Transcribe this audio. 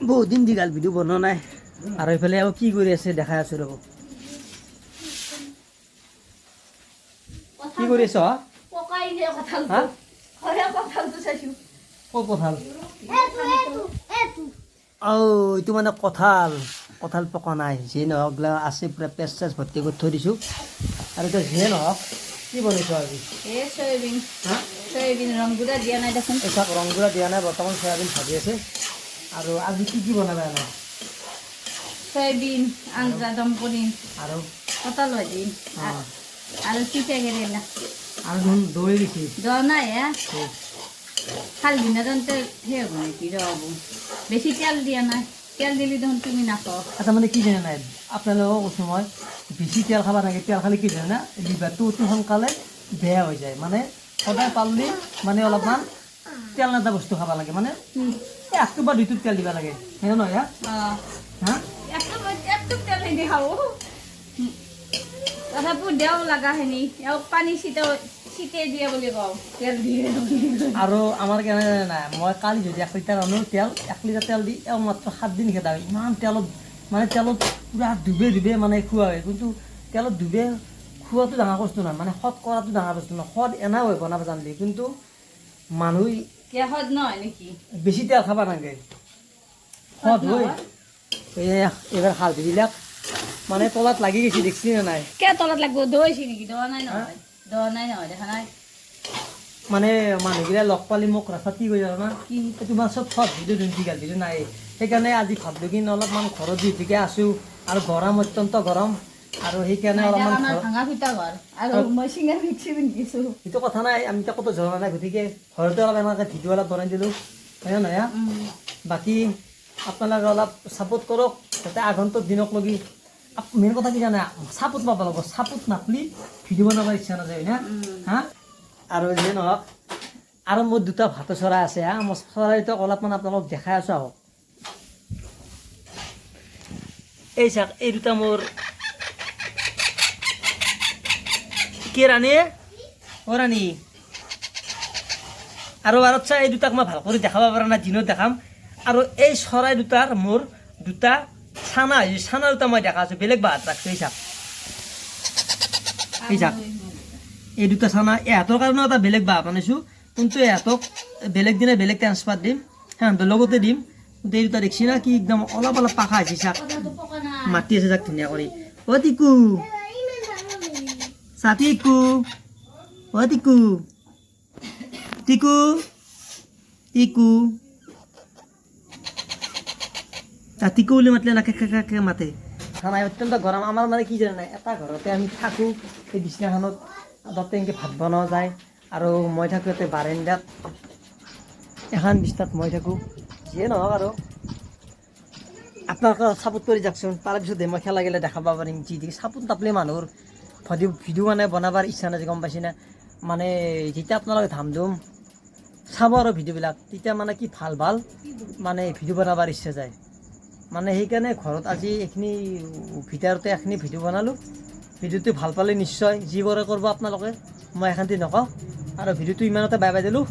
বহুত দিন দীঘল ভিডিঅ' বনোৱা নাই আৰু এইফালে আৰু কি কৰি আছে দেখাই আছো ৰ'ব। কি কৰি আছ? হা? ক'ত কঁঠাল? এইটো মানে কঁঠাল পকা নাই। যিয়ে নহওক আছে পূৰা পেচ চেচ ভৰ্তি কৰি থৈ দিছোঁ। আৰু এতিয়া যিয়ে নহওক কি বনাইছোঁ আজি? চয়াবিন ৰংগুড়া দিয়া নাই দেখোন। চাওক ৰংগুড়া দিয়া নাই, বৰ্তমান চয়াবিন ভাজি আছে। আৰু আজি কি বনাবা এনে? চয়াবিন আঞ্জা দম কৰিম আৰু কঁঠাল ভাজি আৰু তিতা কেৰেলা আৰু দেখোন দৈ দিছে। দহ নাই খাল দিনা তেন্তে সেই হ'ব নেকি ৰ'ব, বেছি তেল দিয়া নাই। তেল দিলে দেখোন তুমি নাখাওঁ। আচ্ছা মানে কি জানে নাই আপোনালোকক কৈছোঁ মই, বেছি তেল খাব নালাগে। তেল খালে কি জানে না লিভাৰটো অতি সোনকালে বেয়া হৈ যায়। মানে সদায় পাৰিলে মানে অলপমান তেল নাটা বস্তু খাব লাগে। মানে একটো বা দুইটোত তেল দিব লাগে, হয় নহয়? হা একটু তেল নিদি খাওঁ তথাপিও দেও লাগাখিনি পানী ছিটাই দিয়ে বুলি কওঁ, তেল দিয়ে। আৰু আমাৰ কেনে নাই, মই কালি যদি 1 লিটাৰ আনো তেল, 1 লিটাৰ তেল দি মাত্ৰ 7 দিন খেদা হয়। ইমান তেলত মানে তেলত পূৰা ডুবে মানে খোৱা হয়। কিন্তু তেলত ডুবে খোৱাটো ডাঙৰ বস্তু নহয়, মানে সৎ কৰাটো ডাঙৰ বস্তু নহয়। সৎ এনা হয় বনাব জানিলে, কিন্তু মানুহ কেহত নহয় নেকি বেছি তেল খাব নালাগে। সৎ হৈ এইবাৰ হালধিবিলাক মানে তলত লাগি গৈছে, দেখছি নে নাই? কিয় তলত লাগব? দৈছে নেকি? দহ নাই নহয়, দহ নাই নহয়, দেখা নাই। মানে মানুহগিলা লগ পালি মোক ৰাস্তাত কি কৰি জানা না, কি তোমাৰ চব সৎ ভিডিঅ' দীঘল ভিডিঅ' নাই। সেইকাৰণে আজি ভাবলো কি অলপমান ঘৰত যিহেতুকে আছোঁ আৰু গৰম অত্যন্ত গৰম, আৰু সেইকাৰণে অলপমান ভাঙা পিঠা ঘৰ আৰু মই চিঙা মিক্সি পিন্ধিছোঁ। সেইটো কথা নাই, আমি এতিয়া ক'তো যোৱা নাই। গতিকে ঘৰতে অলপ এনেকৈ ভিডিঅ' অলপ বনাই দিলোঁ, হয় নে নহয়? বাকী আপোনালোকে অলপ ছাপোৰ্ট কৰক, যাতে আগন্তুক দিনক লগি। মেইন কথা কি জানে, ছাপোৰ্ট পাব লাগিব। ছাপোৰ্ট নাপালে ভিডিঅ' বনাব ইচ্ছা নাযায় না। হা আৰু যিয়ে নহওক, আৰু মোৰ 2টা ভাটৌ চৰাই আছে। মই চৰাইটোক অলপমান আপোনালোকক দেখাই আছোঁ আহক। এই চাওক, এই 2টা মোৰ কি ৰাণী ৰাণী আৰু আচ্ছা, এই 2টাক মই ভাল কৰি দেখাব পৰা নাই, দিনত দেখাম। আৰু এই চৰাই 2টাৰ মোৰ 2টা চানা হৈছে। চানা 2টা মই দেখা আছোঁ, বেলেগ বাহাত ৰাখছোঁ। এই চাওক, এই 2টা চানা ইহঁতৰ কাৰণেও এটা বেলেগ বাহ বনাইছোঁ। কিন্তু ইহঁতক বেলেগ দিনে বেলেগ ট্ৰান্সফাৰ দিম, সিহঁতৰ লগতে দিম। কিন্তু এই 2টা দেখছি না কি একদম অলপ পাখা হৈছে। চাওক মাতি আছে যাক ধুনীয়া কৰি। টিকু টিকু টিকু টিকু টিকু টিকু বুলি মাতিলে না কে মাতে। নাই অত্যন্ত গৰম। আমাৰ মানে কি জানে নাই, এটা ঘৰতে আমি থাকোঁ। সেই বিছনাখনত তাতে এনেকৈ ভাত বনোৱা যায়, আৰু মই থাকোঁ ইয়াতে বাৰান্দাত। এখন বিছনাত মই থাকোঁ। যিয়ে নহওক আৰু আপোনালোকে ছাপোৰ্ট কৰি যাওকচোন। তাৰপিছতে মই খেলা গেলে দেখাব পাৰিম। যি ছাপোৰ্ট নাপালে মানুহৰ ভিডিঅ' মানে বনাবৰ ইচ্ছা নাযায়, গম পাইছেনে? মানে যেতিয়া আপোনালোকে ধাম ধুম চাব আৰু ভিডিঅ'বিলাক, তেতিয়া মানে কি ভাল মানে ভিডিঅ' বনাবৰ ইচ্ছা যায়। মানে সেইকাৰণে ঘৰত আজি এইখিনি ভিতৰতে এইখিনি ভিডিঅ' বনালোঁ। ভিডিঅ'টো ভাল পালে নিশ্চয় যি কৰে কৰিব আপোনালোকে, মই এখান্তি নকওঁ। আৰু ভিডিঅ'টো ইমানতে বাই বাই দিলোঁ।